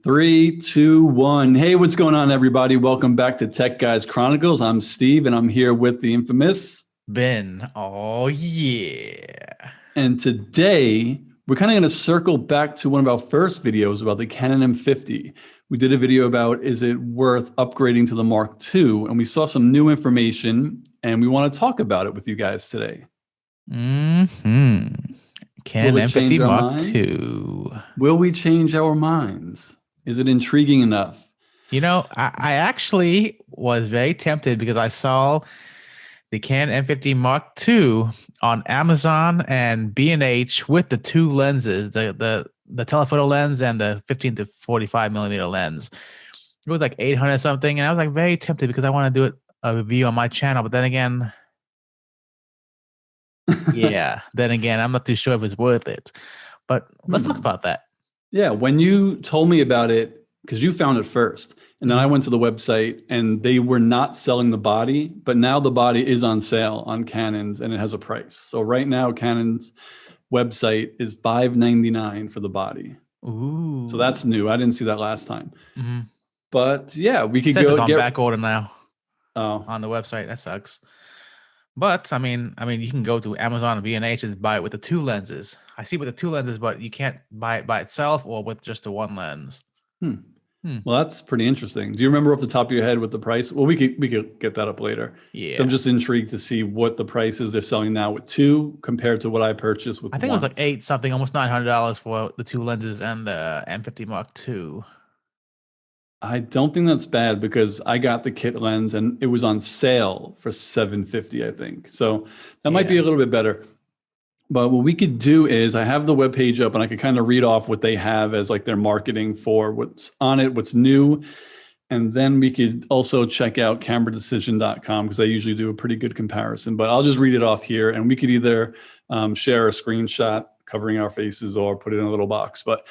Three, two, one. Hey, what's going on, everybody? Welcome back to Tech Guys Chronicles. I'm Steve, and I'm here with the infamous Binh. Oh yeah. And today, we're kind of going to circle back to one of our first videos about the Canon M50. We did a video about, is it worth upgrading to the Mark II? And we saw some new information, and we want to talk about it with you guys today. Mm-hmm. Will Canon it change M50 our Mark mind? II. Will we change our minds? Is it intriguing enough? I actually was very tempted because I saw the Canon M50 Mark II on Amazon and B&H with the two lenses, the telephoto lens and the 15 to 45 millimeter lens. It was like 800 something, and I was like very tempted because I want to do a review on my channel, but then again, I'm not too sure if it's worth it. But let's talk about that. Yeah, when you told me about it, because you found it first, and then I went to the website and they were not selling the body, but now the body is on sale on Canon's and it has a price. So right now, Canon's website is $599 for the body. Ooh. So that's new. I didn't see that last time. Mm-hmm. But yeah, we could It says go it's on get back order now oh on the website. That sucks. But I mean, you can go to Amazon and B&H and buy it with the two lenses. I see with the two lenses, but you can't buy it by itself or with just the one lens. Well, that's pretty interesting. Do you remember off the top of your head what the price? Well, we could get that up later. Yeah. So I'm just intrigued to see what the prices they're selling now with two compared to what I purchased with I think one. it was like $8 something, almost $900 for the two lenses and the M50 Mark II. I don't think that's bad because I got the kit lens and it was on sale for $750, I think. So that might be a little bit better. But what we could do is I have the webpage up and I could kind of read off what they have as like their marketing for what's on it, what's new. And then we could also check out cameradecision.com because they usually do a pretty good comparison. But I'll just read it off here and we could either share a screenshot covering our faces or put it in a little box. But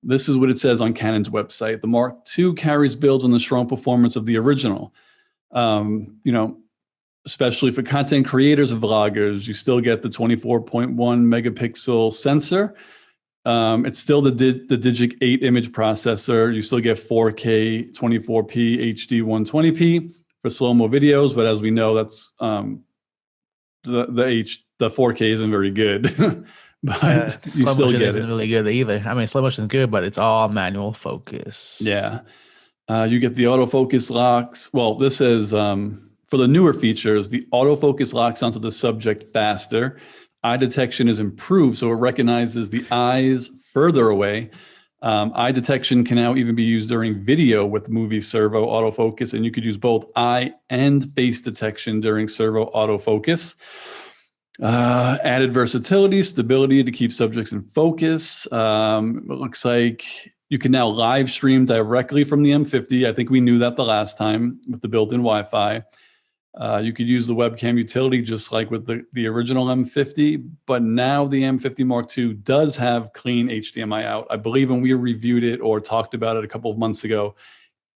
this is what it says on Canon's website. The Mark II carries builds on the strong performance of the original. Especially for content creators and vloggers, you still get the 24.1 megapixel sensor. It's still the Digic 8 image processor. You still get 4K, 24p, HD 120p for slow-mo videos. But as we know, that's the 4K isn't very good. But you still get it. Isn't really good either. I mean, slow motion is good, but it's all manual focus. Yeah. You get the autofocus locks. Well, this is for the newer features, the autofocus locks onto the subject faster. Eye detection is improved, so it recognizes the eyes further away. Eye detection can now even be used during video with movie servo autofocus, and you could use both eye and face detection during servo autofocus. Added versatility, stability to keep subjects in focus. It looks like you can now live stream directly from the M50. I think we knew that the last time with the built-in Wi-Fi. You could use the webcam utility just like with the original M50, but now the M50 Mark II does have clean HDMI out. I believe when we reviewed it or talked about it a couple of months ago,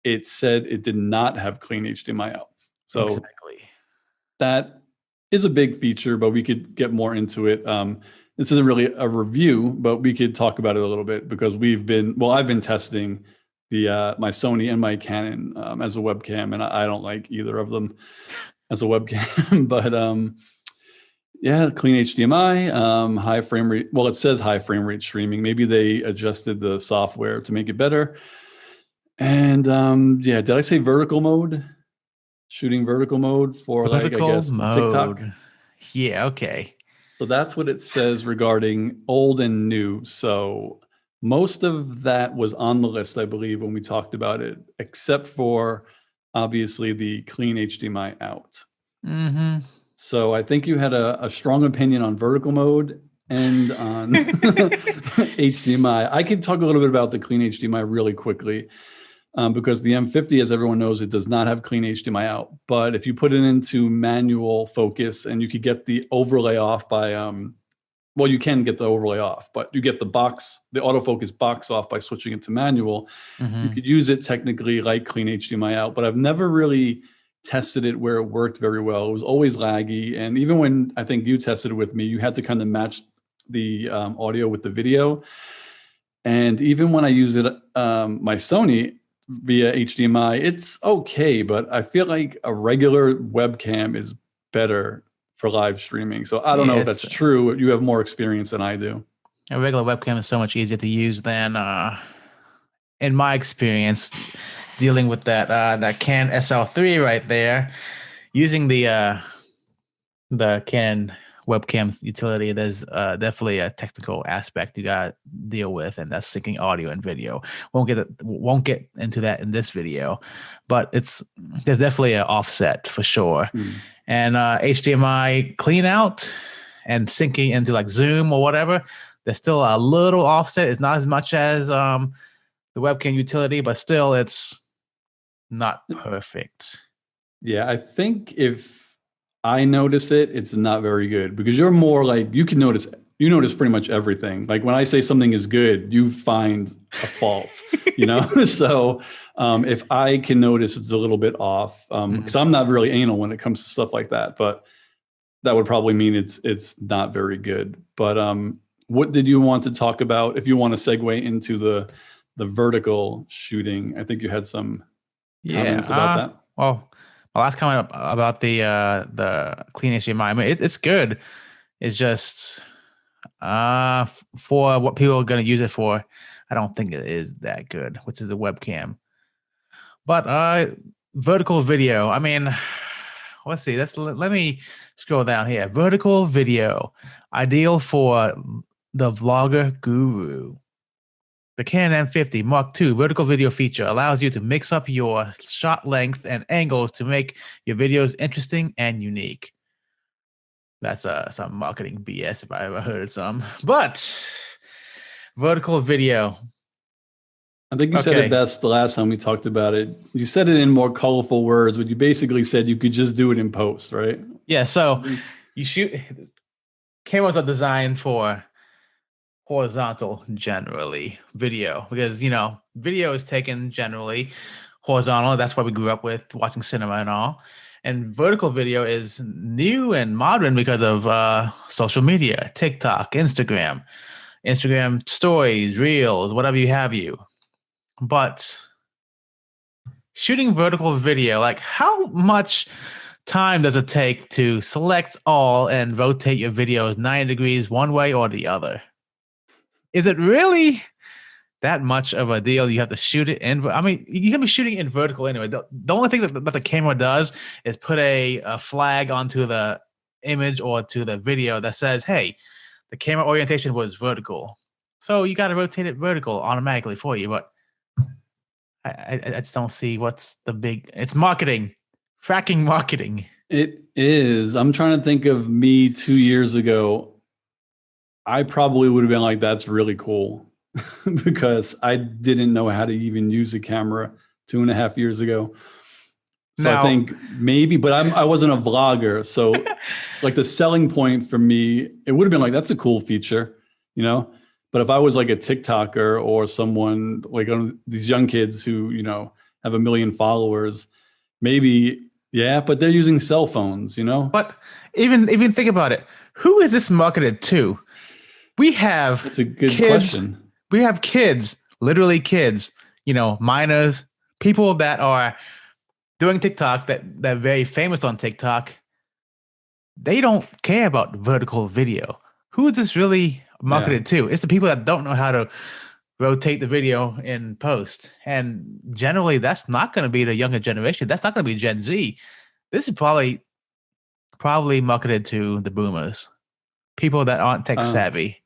it said it did not have clean HDMI out. So exactly. That is a big feature, but we could get more into it. This isn't really a review, but we could talk about it a little bit because I've been testing my Sony and my Canon as a webcam, and I don't like either of them as a webcam. But yeah, clean HDMI, high frame rate. Well, it says high frame rate streaming. Maybe they adjusted the software to make it better. And yeah, did I say vertical mode? Shooting vertical mode for vertical like, I guess, mode. TikTok. Yeah, okay. So that's what it says regarding old and new. So most of that was on the list, I believe, when we talked about it, except for obviously the clean HDMI out. Mm-hmm. So I think you had a strong opinion on vertical mode and on HDMI. I could talk a little bit about the clean HDMI really quickly. Because the M50, as everyone knows, it does not have clean HDMI out. But if you put it into manual focus and you could get the overlay off by, well, you can get the overlay off, but you get the autofocus box off by switching it to manual. Mm-hmm. You could use it technically like clean HDMI out, but I've never really tested it where it worked very well. It was always laggy. And even when I think you tested it with me, you had to kind of match the audio with the video. And even when I use it, my Sony via HDMI, it's okay, but I feel like a regular webcam is better for live streaming. So I don't know Yeah, if that's true. You have more experience than I do. a regular webcam is so much easier to use than, in my experience, dealing with that Canon SL3 right there, using the Canon webcam utility. There's definitely a technical aspect you got to deal with, and that's syncing audio and video. Won't get into that in this video, but there's definitely an offset for sure. Mm. And HDMI clean out and syncing into like Zoom or whatever, there's still a little offset. It's not as much as the webcam utility, but still it's not perfect. Yeah, I think if I notice it, it's not very good because you're more like you notice pretty much everything. Like when I say something is good, you find a fault, So if I can notice it's a little bit off, because I'm not really anal when it comes to stuff like that, but that would probably mean it's not very good. But what did you want to talk about? If you want to segue into the vertical shooting, I think you had some comments about that. Well, my last comment about the clean HDMI, I mean, it's good. It's just for what people are going to use it for, I don't think it is that good, which is the webcam. But vertical video, I mean, let's see. Let me scroll down here. Vertical video, ideal for the vlogger guru. The Canon M50 Mark II vertical video feature allows you to mix up your shot length and angles to make your videos interesting and unique. That's some marketing BS if I ever heard some. But vertical video. I think you said it best the last time we talked about it. You said it in more colorful words, but you basically said you could just do it in post, right? Yeah, so you shoot. Cameras are designed for horizontal generally video because video is taken generally horizontal. That's why we grew up with watching cinema and all. And vertical video is new and modern because of social media, TikTok, Instagram stories, reels, whatever you. But shooting vertical video, like how much time does it take to select all and rotate your videos 90 degrees one way or the other? Is it really that much of a deal? You have to shoot it in. I mean, you can be shooting in vertical anyway. The only thing that the camera does is put a flag onto the image or to the video that says, hey, the camera orientation was vertical. So you got to rotate it vertical automatically for you. But I just don't see what's the big. It's marketing, fracking marketing. It is. I'm trying to think of me 2 years ago. I probably would have been like, that's really cool because I didn't know how to even use a camera 2.5 years ago. So I think maybe, but I wasn't a vlogger. So like the selling point for me, it would have been like, that's a cool feature, But if I was like a TikToker or someone like these young kids who, have 1 million followers, maybe, yeah, but they're using cell phones, But even think about it. Who is this marketed to? We have That's a good kids, question. We have kids, literally kids, minors, people that are doing TikTok, that are very famous on TikTok. They don't care about vertical video. Who is this really marketed to? It's the people that don't know how to rotate the video in post. And generally, that's not going to be the younger generation. That's not going to be Gen Z. This is probably marketed to the boomers, people that aren't tech savvy.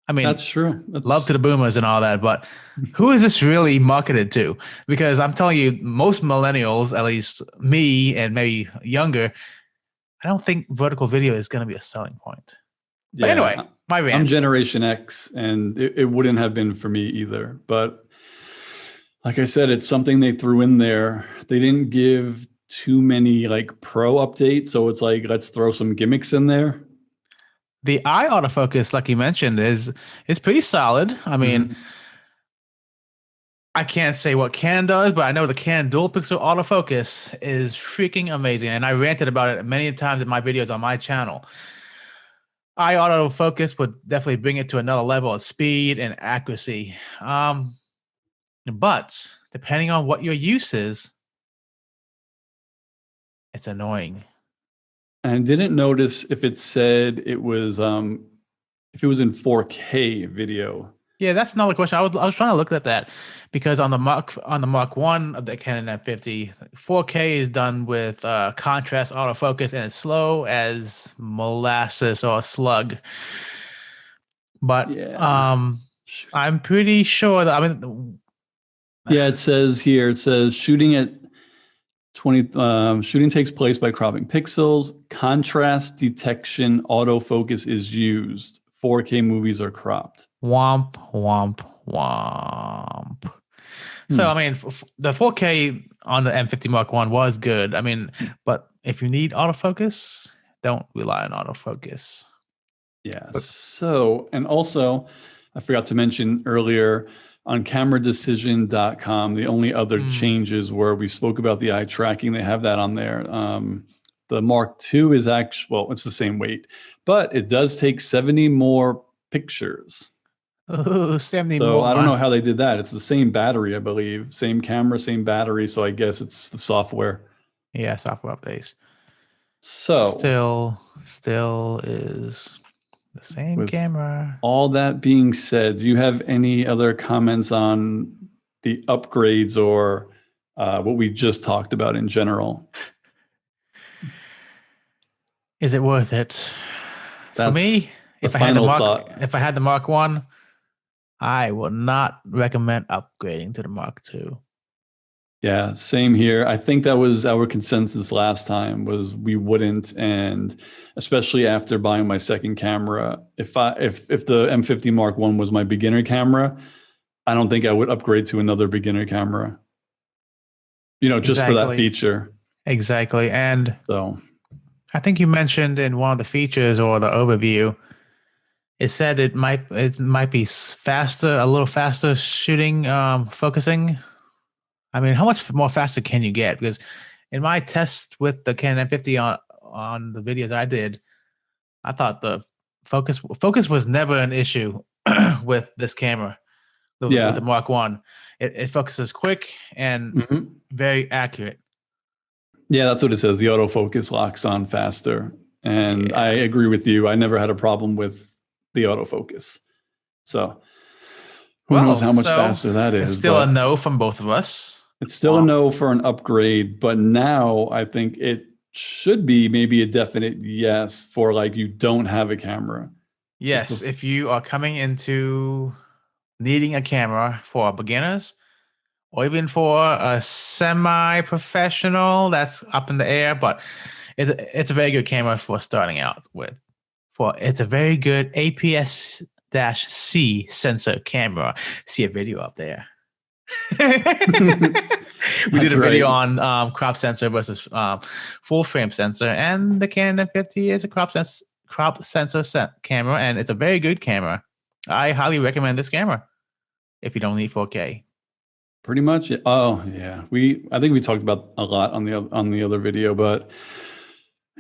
I mean, that's true. Love to the boomers and all that, but who is this really marketed to? Because I'm telling you, most millennials, at least me and maybe younger, I don't think vertical video is going to be a selling point. But anyway, my rant. I'm Generation X, and it wouldn't have been for me either. But like I said, it's something they threw in there. They didn't give too many like pro updates, so it's like, let's throw some gimmicks in there. The eye autofocus, like you mentioned, is pretty solid. I mean, I can't say what Canon does, but I know the Canon dual pixel autofocus is freaking amazing. And I ranted about it many times in my videos on my channel. eye autofocus would definitely bring it to another level of speed and accuracy. But depending on what your use is, it's annoying. And I didn't notice if it said it was if it was in 4K video. Yeah, that's another question. I was trying to look at that because on the Mark One of the Canon M50, 4K is done with contrast autofocus and it's slow as molasses or a slug. But Yeah. I'm pretty sure that Yeah, it says here, it says shooting at 20 shooting takes place by cropping pixels. Contrast detection autofocus is used. 4K movies are cropped. womp womp womp. So I mean, the 4K on the M50 Mark One was good. I mean, but if you need autofocus, don't rely on autofocus. Yeah. So, and also, I forgot to mention earlier on cameradecision.com, the only other changes were we spoke about the eye tracking. They have that on there. The Mark II is actually, well, it's the same weight, but it does take 70 more pictures. Oh, 70 So more. I don't know how they did that. It's the same battery, I believe. Same camera, same battery. So I guess it's the software. Yeah, software updates. So Still is the same with camera. all that being said, do you have any other comments on the upgrades or what we just talked about in general? Is it worth it? For That's me, the if I had the final thought. if I had the Mark One, I would not recommend upgrading to the Mark II. Yeah, same here. I think that was our consensus last time was we wouldn't, and especially after buying my second camera, if the M50 Mark I was my beginner camera, I don't think I would upgrade to another beginner camera. You know, just for that feature. Exactly. And So I think you mentioned in one of the features or the overview, it said it might be faster, a little faster shooting, focusing. I mean, how much more faster can you get? Because in my test with the Canon M50 on the videos I did, I thought the focus was never an issue with this camera. With the Mark One, it focuses quick and very accurate. Yeah, that's what it says. The autofocus locks on faster. And I agree with you. I never had a problem with the autofocus. So who knows how much faster that is. It's still a no from both of us. It's still a no for an upgrade. But now I think it should be maybe a definite yes for like you don't have a camera. Yes, if you are coming into needing a camera for beginners or even for a semi-professional that's up in the air, but it's a very good camera for starting out with. It's a very good APS-C sensor camera. See a video up there. We did a video on crop sensor versus full frame sensor, and the Canon M50 is a crop sensor camera, and it's a very good camera. I highly recommend this camera if you don't need 4K. Pretty much. Oh yeah, I think we talked about a lot on the other video, but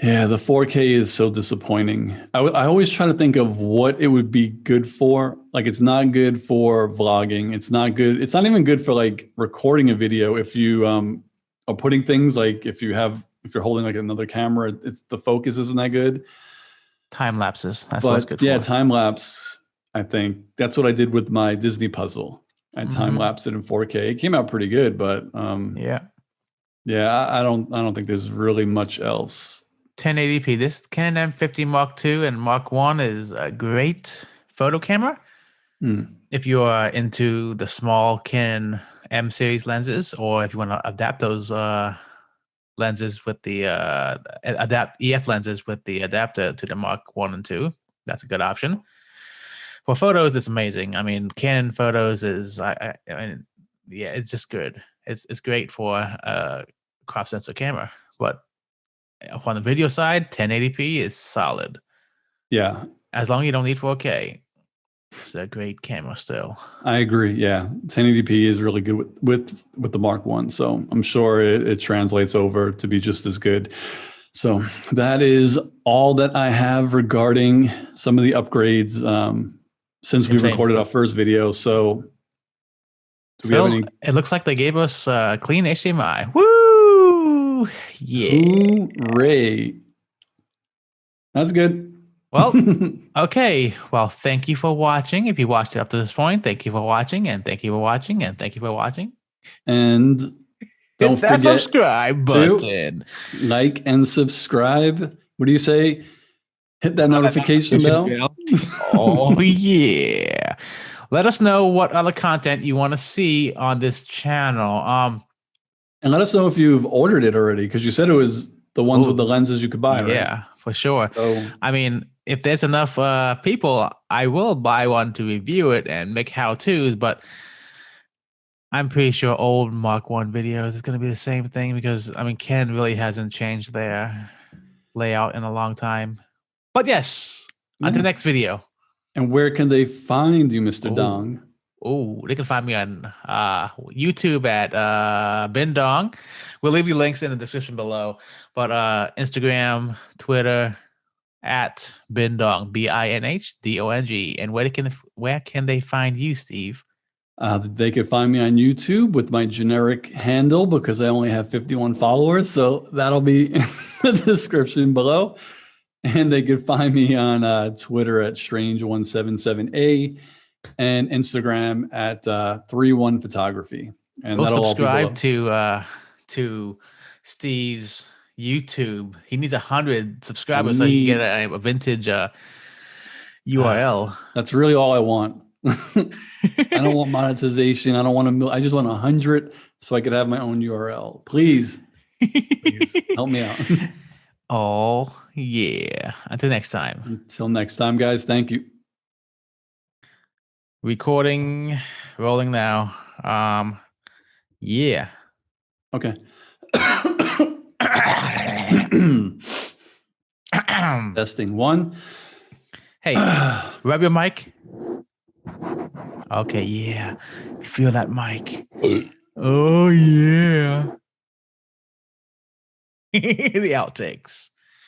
yeah, the 4K is so disappointing. I always try to think of what it would be good for. Like it's not good for vlogging. It's not good. It's not even good for like recording a video. If you are putting things like if you're holding like another camera, the focus isn't that good. Time lapses. That's what it's good for. Yeah, time lapse. I think that's what I did with my Disney puzzle. I time lapsed it in 4K. It came out pretty good, but I don't think there's really much else. 1080p. This Canon M50 Mark II and Mark I is a great photo camera. If you are into the small Canon M series lenses, or if you want to adapt those lenses with the adapt EF lenses with the adapter to the Mark I and II, that's a good option. For photos, it's amazing. I mean, Canon photos is, I mean, yeah, it's just good. It's great for a crop sensor camera, but on the video side, 1080p is solid. Yeah, as long as you don't need 4K, it's a great camera still. I agree. Yeah, 1080p is really good with the Mark I, so I'm sure it translates over to be just as good. So that is all that I have regarding some of the upgrades since we Same. recorded our first video. So do we have any? It looks like they gave us clean HDMI. Woo! Yeah. Hooray. That's good. Well, okay. Well, thank you for watching. If you watched it up to this point, thank you for watching, and thank you for watching, and thank you for watching. And don't Hit that forget subscribe button. Like and subscribe. What do you say? Hit that notification bell. Oh, yeah. Let us know what other content you want to see on this channel. And let us know if you've ordered it already, because you said it was the ones with the lenses you could buy, right? Yeah, for sure. So, I mean, if there's enough people, I will buy one to review it and make how-tos, but I'm pretty sure old Mark I videos is going to be the same thing because, I mean, Canon really hasn't changed their layout in a long time. But yes, on to the next video. And where can they find you, Mr. Dong? Oh, they can find me on YouTube at Binh Dong. We'll leave you links in the description below. But Instagram, Twitter, at Binh Dong, BINHDONG. And where can they find you, Steve? They could find me on YouTube with my generic handle because I only have 51 followers. So that'll be in the description below. And they could find me on Twitter at Strange177A and Instagram at 31photography. And Go that'll subscribe all be below. to Steve's YouTube. He needs 100 subscribers so he can get a vintage URL. That's really all I want. I don't want monetization. I don't want I just want 100 so I could have my own URL. Please help me out. Oh, yeah. Until next time. Until next time, guys. Thank you. Recording, rolling now. Yeah. Okay. Testing one. Hey, rub your mic. Okay, yeah. Feel that mic. Oh, yeah. The outtakes.